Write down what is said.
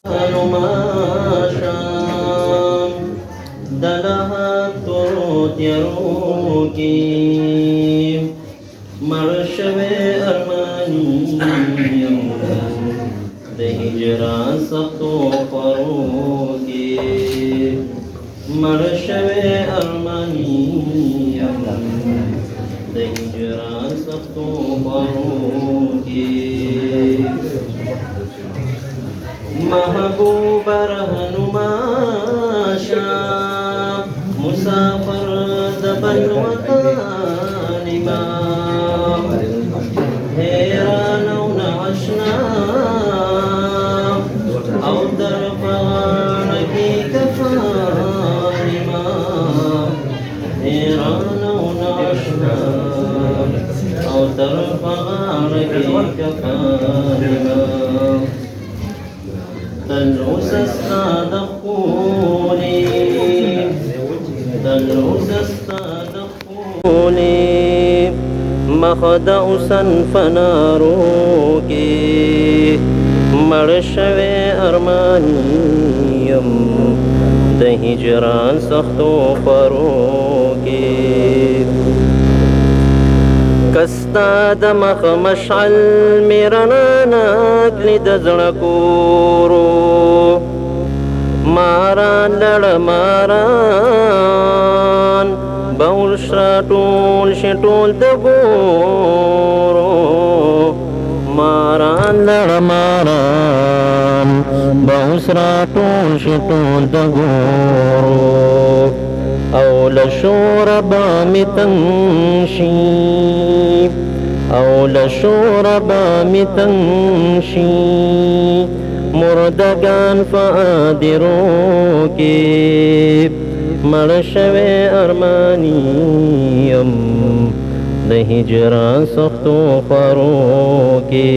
ماشام دلها تروت يروكي مرشبه أرماني ده هجران سختو فروكي مرشبه أرماني ده هجران سختو فروكي محبوب رهنما شام مسافر دبل وطن امام حیران و نعشنا او درفان کی کفان امام حیران و نعشنا او درفان کی کفان امام تلوس استدخوني تلوس استدخوني مخدعسا فناروكي مرشوي أرمانيم ده هجران سختو فروكي کستا د مخ مشعل میرنانک لید زړکورو ماران لړ ماران بول شرا ټول شټول د ګورو ماران لړ ماران بول شرا ټول شټول د ګورو او لشوربا متنشي او لشوربا متنشي مردگان فادروكي مرشوي أرمانيم ده هجران سختو فروكي